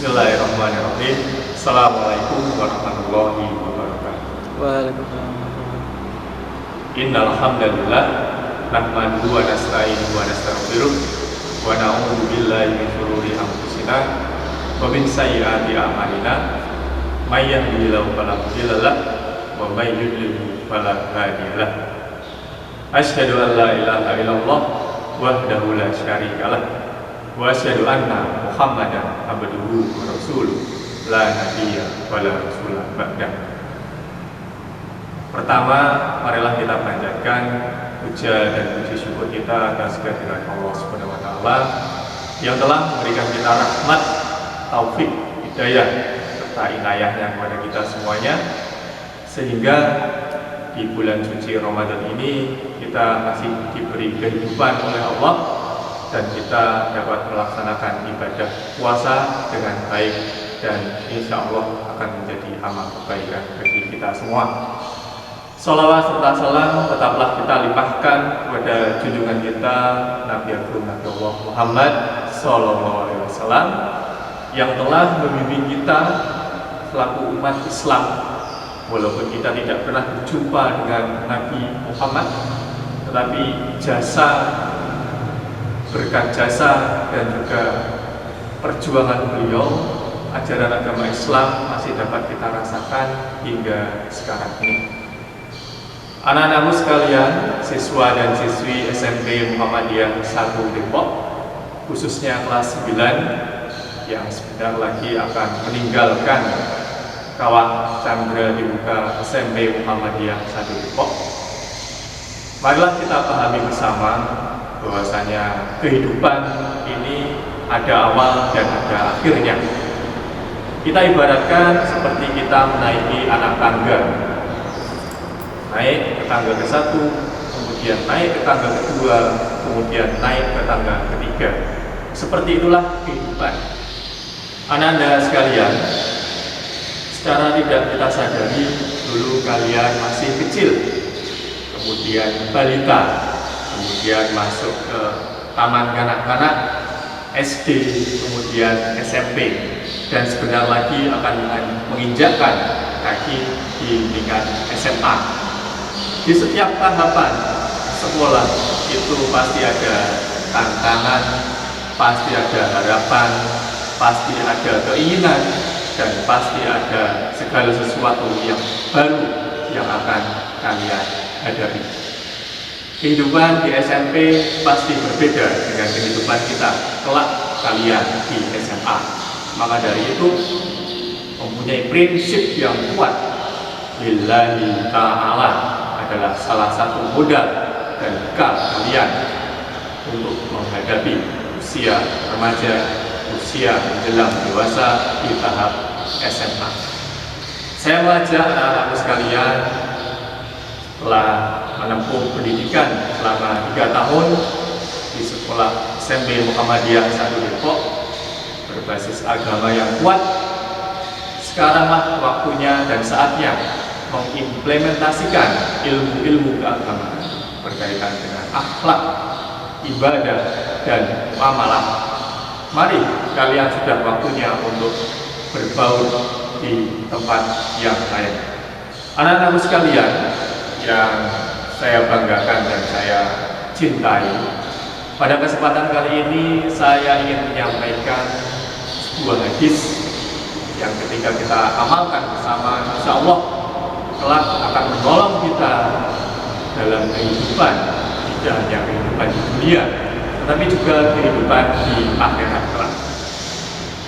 Bismillahirrahmanirrahim. Assalamualaikum warahmatullahi wabarakatuh. Waalaikumsalam. Innal hamdalillah nahmaduhu wa nasta'inuhu wa nastaghfiruh wa na'udzu billahi min shururi anfusina wa min sayyiati a'malina may yahdihillahu fala mudilla lahu wa may yudlil fala hadiya lahu. Asyhadu an la ilaha illallah wahdahu la syarika lah wa asyhadu anna Muhammadan abduhu wa rasuluh la nabiyya wa la rasula ba'dah. Pertama, marilah kita panjatkan puja dan puji syukur kita atas kehadirat Allah Subhanahu wa taala yang telah memberikan kita rahmat, taufik, hidayah serta inayahnya kepada kita semuanya, sehingga di bulan suci Ramadan ini kita masih diberi kehidupan oleh Allah dan kita dapat melaksanakan ibadah puasa dengan baik, dan insya Allah akan menjadi amal kebaikan bagi kita semua. Sholawat serta salam tetaplah kita limpahkan kepada junjungan kita Nabi Agung Nabi Allah Muhammad Sallallahu Alaihi Wasallam yang telah membimbing kita selaku umat Islam, walaupun kita tidak pernah berjumpa dengan Nabi Muhammad, tetapi berkat jasa dan juga perjuangan beliau, ajaran agama Islam masih dapat kita rasakan hingga sekarang ini. Anak-anakku sekalian, siswa dan siswi SMP Muhammadiyah 1 Depok, khususnya kelas 9 yang sebentar lagi akan meninggalkan Kawah Chandra Dibuka SMP Muhammadiyah 1 Depok. Marilah kita pahami bersama bahwasanya kehidupan ini ada awal dan ada akhirnya. Kita ibaratkan seperti kita menaiki anak tangga. Naik ke tangga ke-1, kemudian naik ke tangga ke-2, kemudian naik ke tangga ke-3. Seperti itulah kehidupan. Anak-anak sekalian, secara tidak kita sadari, dulu kalian masih kecil, kemudian balita, kemudian masuk ke taman kanak-kanak, SD, kemudian SMP, dan sebentar lagi akan menginjakkan kaki di tingkat SMA. Di setiap tahapan sekolah itu pasti ada tantangan, pasti ada harapan, pasti ada keinginan, dan pasti ada segala sesuatu yang baru yang akan kalian hadapi. Kehidupan di SMP pasti berbeda dengan kehidupan kita kelak kalian di SMA. Maka dari itu mempunyai prinsip yang kuat, lillahi ta'ala adalah salah satu modal dan bekal kalian untuk menghadapi usia remaja, usia menjelang dewasa di tahap SMA. Saya mengajak anak-anakku sekalian telah menempuh pendidikan selama 3 tahun di sekolah SMP Muhammadiyah 1 Depok berbasis agama yang kuat. Sekaranglah waktunya dan saatnya mengimplementasikan ilmu-ilmu keagamaan berkaitan dengan akhlak, ibadah, dan muamalah. Mari kalian sudah waktunya untuk berbaur di tempat yang lain. Anak-anakku sekalian yang saya banggakan dan saya cintai, pada kesempatan kali ini saya ingin menyampaikan sebuah hadis yang ketika kita amalkan bersama, insya Allah kelak akan menolong kita dalam kehidupan, tidak hanya kehidupan di dunia, tetapi juga kehidupan di akhirat kelak.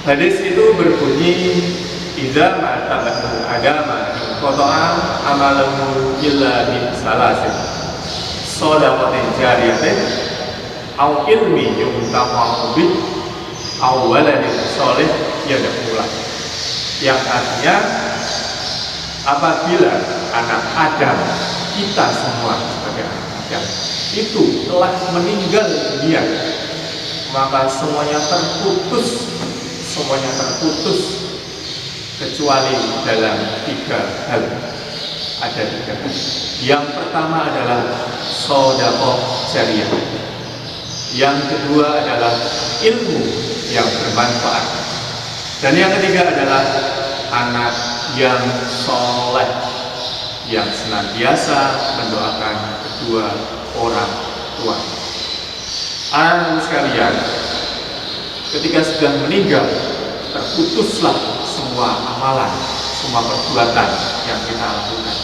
Hadis itu berbunyi, idza mata banu adama qata'a amalahu illa min salasin shadaqatin jariyatin aw ilmi yuntafa'u bih aw waladin shalih yad'u lahu. Yang artinya, apabila anak Adam, kita semua sebagai anak Adam itu telah meninggal dunia, maka semuanya terputus kecuali dalam 3 hal. Ada 3 hal. Yang pertama adalah shadaqah jariyah. Yang kedua adalah ilmu yang bermanfaat. Dan yang ketiga adalah anak yang soleh, yang senantiasa mendoakan kedua orang tua. Anak-anak sekalian, ketika sudah meninggal, terputuslah semua amalan, semua perbuatan yang kita lakukan.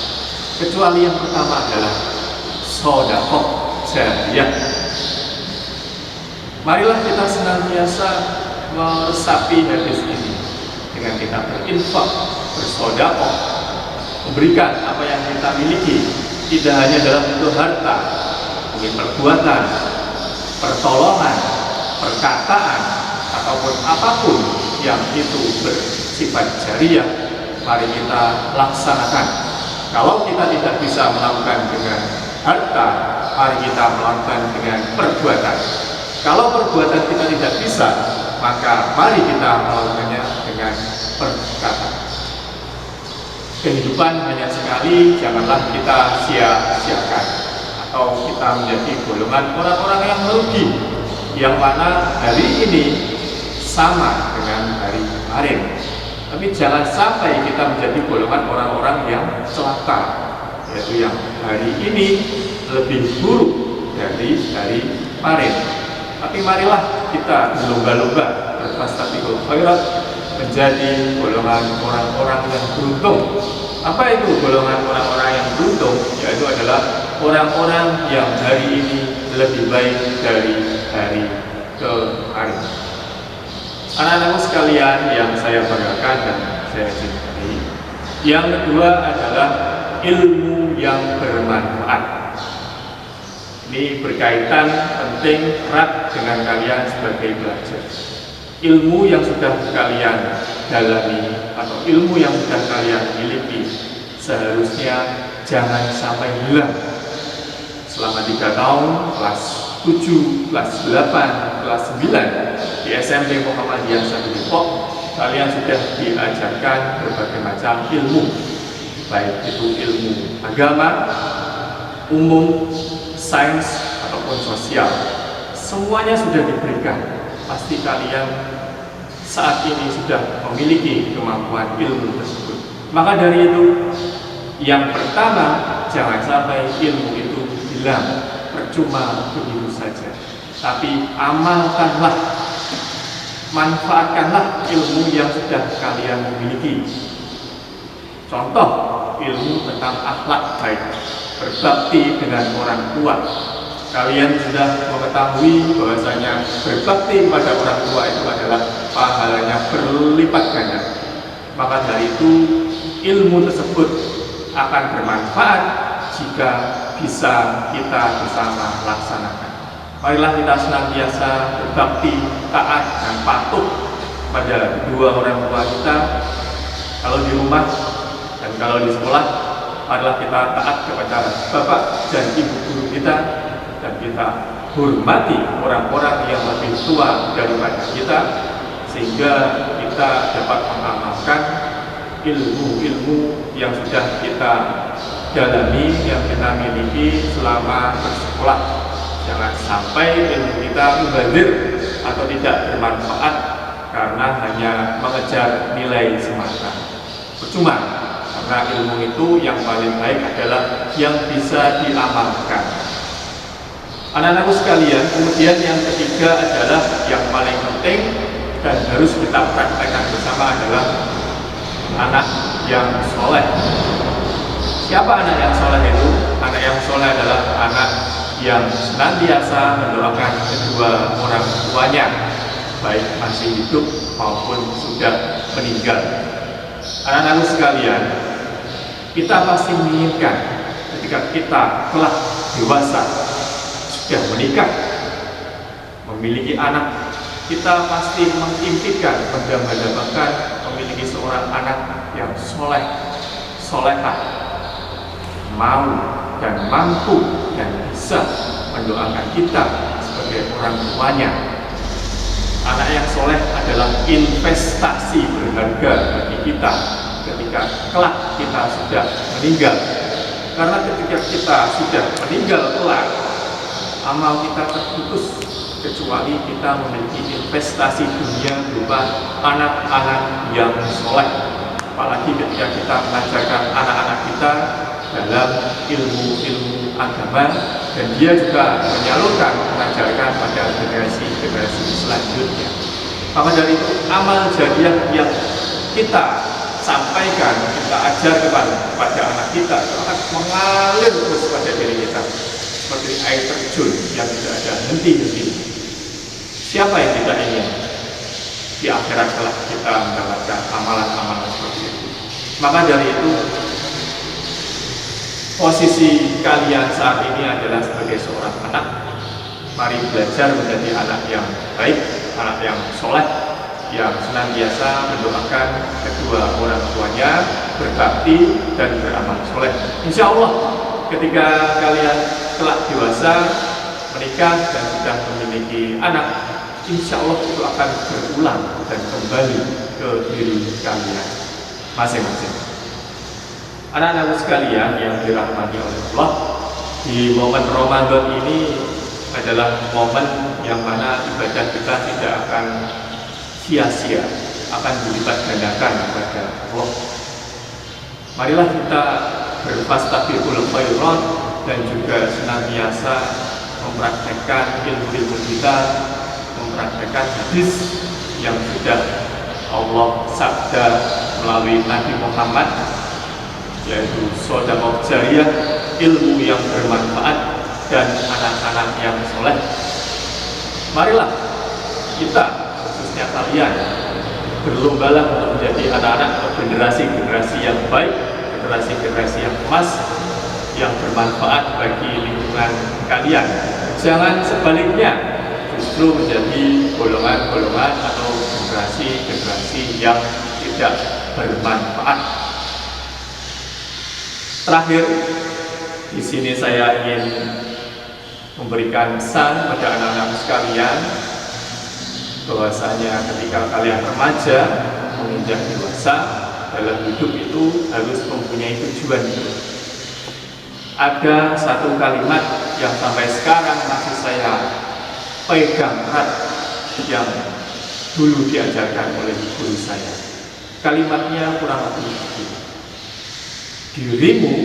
Kecuali yang pertama adalah sedekah jariyah. Marilah kita senantiasa meresapi hadis ini dengan kita berinfak, bersedekah, memberikan apa yang kita miliki, tidak hanya dalam bentuk harta, mungkin perbuatan, pertolongan, perkataan, ataupun apapun yang itu bersifat jariyah, mari kita laksanakan. Kalau kita tidak bisa melakukan dengan harta, mari kita melakukan dengan perbuatan. Kalau perbuatan kita tidak bisa, maka mari kita melakukannya dengan perkataan. Kehidupan hanya sekali, janganlah kita sia-siakan atau kita menjadi golongan orang-orang yang merugi, yang mana hari ini sama dengan hari kemarin. Tapi jangan sampai kita menjadi golongan orang-orang yang celaka, yaitu yang hari ini lebih buruk dari hari kemarin. Tapi marilah kita berlomba-lomba berfastabiqul khairat, menjadi golongan orang-orang yang beruntung. Apa itu golongan orang-orang yang beruntung? Yaitu adalah orang-orang yang hari ini lebih baik dari hari kemarin. Anak-anakku sekalian yang saya banggakan dan saya cintai, yang kedua adalah ilmu yang bermanfaat. Ini berkaitan penting erat dengan kalian sebagai pelajar. Ilmu yang sudah kalian dalami atau ilmu yang sudah kalian miliki seharusnya jangan sampai hilang. Selama 3 tahun, kelas 7, kelas 8, kelas 9 di SMP Muhammadiyah Satu Depok, kalian sudah diajarkan berbagai macam ilmu, baik itu ilmu agama, umum, sains, ataupun sosial. Semuanya sudah diberikan. Pasti kalian saat ini sudah memiliki kemampuan ilmu tersebut. Maka dari itu, yang pertama, jangan sampai ilmu itu hilang percuma begitu saja. Tapi amalkanlah, manfaatkanlah ilmu yang sudah kalian miliki. Contoh, ilmu tentang akhlak baik, berbakti dengan orang tua. Kalian sudah mengetahui bahwasanya berbakti kepada orang tua itu adalah pahalanya berlipat ganda. Maka dari itu ilmu tersebut akan bermanfaat jika bisa kita bersama laksanakan. Marilah kita senantiasa berbakti, taat, dan patuh pada kedua orang tua kita. Kalau di rumah dan kalau di sekolah, marilah kita taat kepada bapak dan ibu guru kita, dan kita hormati orang-orang yang lebih tua daripada kita, sehingga kita dapat mengamalkan ilmu-ilmu yang sudah kita dalami, yang kita miliki selama bersekolah. Jangan sampai ilmu kita mubazir atau tidak bermanfaat karena hanya mengejar nilai semata. Percuma, karena ilmu itu yang paling baik adalah yang bisa diamalkan. Anak-anakku sekalian, kemudian yang ketiga adalah yang paling penting dan harus kita praktekkan bersama adalah anak yang soleh. Siapa anak yang soleh itu? Anak yang soleh adalah anak yang senantiasa mendoakan kedua orang tuanya, baik masih hidup maupun sudah meninggal. Anak-anakku sekalian, kita pasti menginginkan ketika kita telah dewasa, sudah menikah, memiliki anak, kita pasti mengimpikan, mendambakan memiliki seorang anak yang soleh, solehah, mau dan mampu dan bisa mendoakan kita sebagai orang tuanya. Anak yang soleh adalah investasi berharga bagi kita ketika kelak kita sudah meninggal. Karena ketika kita sudah meninggal kelak, amal kita terputus, kecuali kita memiliki investasi dunia berupa anak-anak yang soleh. Apalagi ketika kita mengajarkan anak-anak kita dalam ilmu-ilmu agama, dan dia juga menyalurkan, mengajarkan pada generasi-generasi selanjutnya. Maka dari itu, amal jariah yang kita sampaikan, kita ajar kepada anak kita, itu akan mengalir terus pada diri kita seperti air terjun yang tidak ada henti-henti. Siapa yang tidak ingin di akhirat kelak kita mendapatkan amalan-amalan seperti itu? Maka dari itu, posisi kalian saat ini adalah sebagai seorang anak. Mari belajar menjadi anak yang baik, anak yang soleh, yang senantiasa mendoakan kedua orang tuanya, berbakti dan beramal soleh. Insya Allah ketika kalian kelak dewasa, menikah dan sudah memiliki anak, insya Allah itu akan berulang dan kembali ke diri kalian masing-masing. Anak-anak sekalian yang dirahmati oleh Allah, di momen Ramadan ini adalah momen yang mana ibadah kita tidak akan sia-sia, akan dilipat gandakan kepada Allah. Marilah kita berfastabiqul khairat dan juga senantiasa mempraktekkan ilmu-ilmu kita, mempraktekkan hadis yang sudah Allah sabda melalui Nabi Muhammad, yaitu sedekah jariyah, ilmu yang bermanfaat dan anak-anak yang soleh. Marilah kita, khususnya kalian, berlombalah untuk menjadi anak-anak atau generasi-generasi yang baik, generasi-generasi yang emas, yang bermanfaat bagi lingkungan kalian. Jangan sebaliknya, justru menjadi golongan-golongan atau generasi-generasi yang tidak bermanfaat. Terakhir, di sini saya ingin memberikan pesan pada anak-anak sekalian bahwasanya ketika kalian remaja menginjak dewasa, dalam hidup itu harus mempunyai tujuan hidup. Ada satu kalimat yang sampai sekarang masih saya pegang erat, yang dulu diajarkan oleh guru saya. Kalimatnya kurang lebih begini: dirimu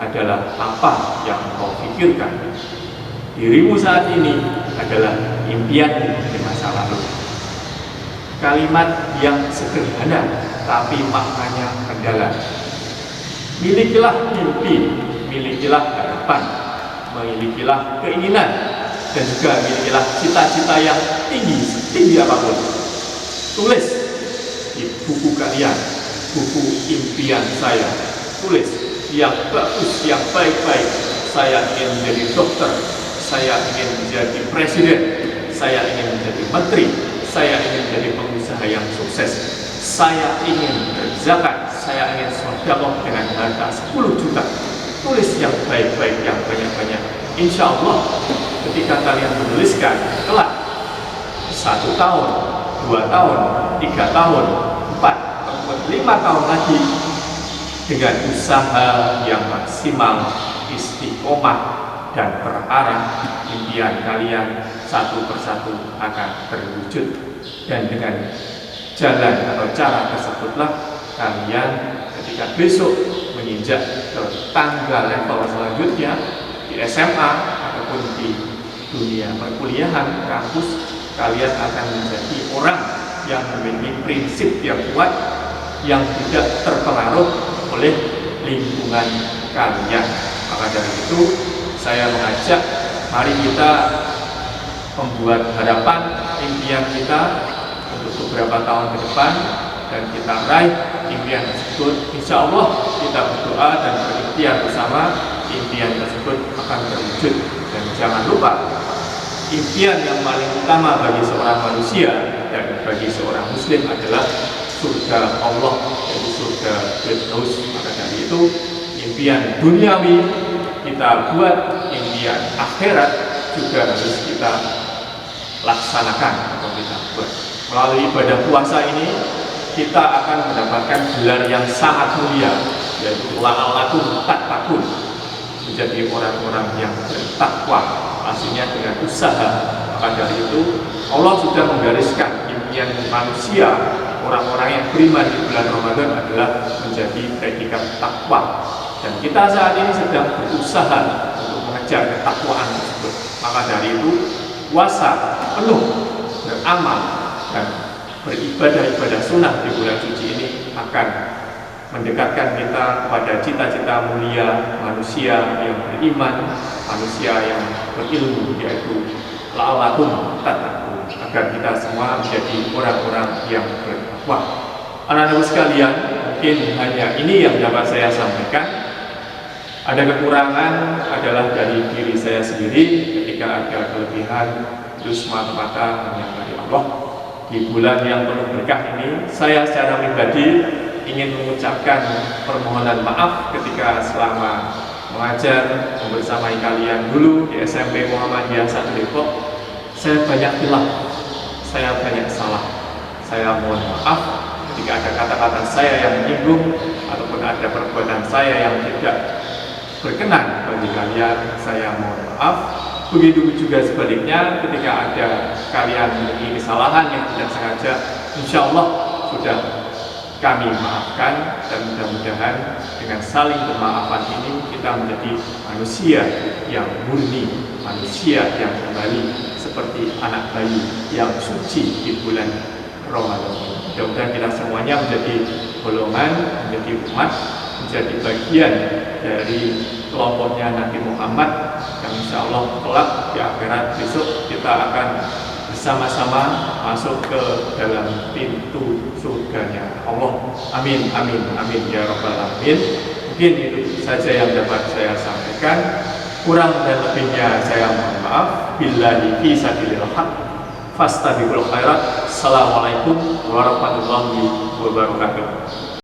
adalah apa yang kau pikirkan. Dirimu saat ini adalah impianmu di masa lalu. Kalimat yang sederhana tapi maknanya mendalam. Milikilah mimpi, milikilah harapan, milikilah keinginan, dan juga milikilah cita-cita yang tinggi, setinggi apapun. Tulis di buku kalian, buku impian saya. Tulis yang bagus, yang baik-baik. Saya ingin menjadi dokter, saya ingin menjadi presiden, saya ingin menjadi menteri, saya ingin menjadi pengusaha yang sukses, saya ingin berzakat, saya ingin sedekah dengan harta 10 juta. Tulis yang baik-baik, yang banyak-banyak. Insya Allah ketika kalian menuliskan, kelak 1 tahun, 2 tahun, 3 tahun, 4, 5 tahun lagi, dengan usaha yang maksimal, istiqomah dan berarah, impian kalian satu persatu akan terwujud. Dan dengan jalan atau cara tersebutlah kalian ketika besok menginjak ke tangga level selanjutnya di SMA ataupun di dunia perkuliahan, kampus, kalian akan menjadi orang yang memiliki prinsip yang kuat, yang tidak terpengaruh oleh lingkungan kalian. Maka dari itu saya mengajak, mari kita membuat harapan, impian kita untuk beberapa tahun ke depan, dan kita raih impian tersebut. Insya Allah kita berdoa dan berikhtiar bersama, impian tersebut akan terwujud. Dan jangan lupa, impian yang paling utama bagi seorang manusia dan bagi seorang muslim adalah surga Allah, yaitu surga Firdaus. Maka dari itu impian duniawi kita buat, impian akhirat juga harus kita laksanakan atau kita buat. Melalui ibadah puasa ini kita akan mendapatkan gelar yang sangat mulia, yaitu la'allakum tattaqun, menjadi orang-orang yang bertakwa, pastinya dengan usaha Maka dari itu Allah sudah menggariskan impian manusia, orang-orang yang beriman di bulan Ramadan adalah menjadi predikat takwa. Dan kita saat ini sedang berusaha untuk mengejar ketakwaan tersebut. Maka dari itu puasa penuh beramal dan beribadah-ibadah sunnah di bulan suci ini akan mendekatkan kita kepada cita-cita mulia manusia yang beriman, manusia yang berilmu, yaitu la'allakum tattaqun, agar kita semua menjadi orang-orang yang bertakwa. Anak-anak sekalian, mungkin hanya ini yang dapat saya sampaikan. Ada kekurangan adalah dari diri saya sendiri. Ketika ada kelebihan, itu semata-mata hanya dari Allah. Di bulan yang penuh berkah ini, saya secara pribadi ingin mengucapkan permohonan maaf ketika selama mengajar membersamai kalian dulu di SMP Muhammadiyah 1 Depok, saya banyak hilang, saya banyak salah. Saya mohon maaf ketika ada kata-kata saya yang menyinggung ataupun ada perbuatan saya yang tidak berkenan bagi kalian, saya mohon maaf. Begitu juga sebaliknya, ketika ada kalian memiliki kesalahan yang tidak sengaja, insya Allah sudah kami maafkan, dan mudah-mudahan dengan saling bermaafan ini kita menjadi manusia yang murni, manusia yang kembali seperti anak bayi yang suci di bulan Ramadan. Mudah-mudahan kita semuanya menjadi golongan, menjadi umat, menjadi bagian dari kelompoknya Nabi Muhammad yang insya Allah kelak di akhirat besok kita akan bersama-sama masuk ke dalam pintu surganya Allah. Amin, amin, amin ya rabbal alamin. Mungkin itu saja yang dapat saya sampaikan. Kurang dan lebihnya saya mohon maaf. Billahi fi sabilil haq fastabiqul khairat. Assalamualaikum warahmatullahi wabarakatuh.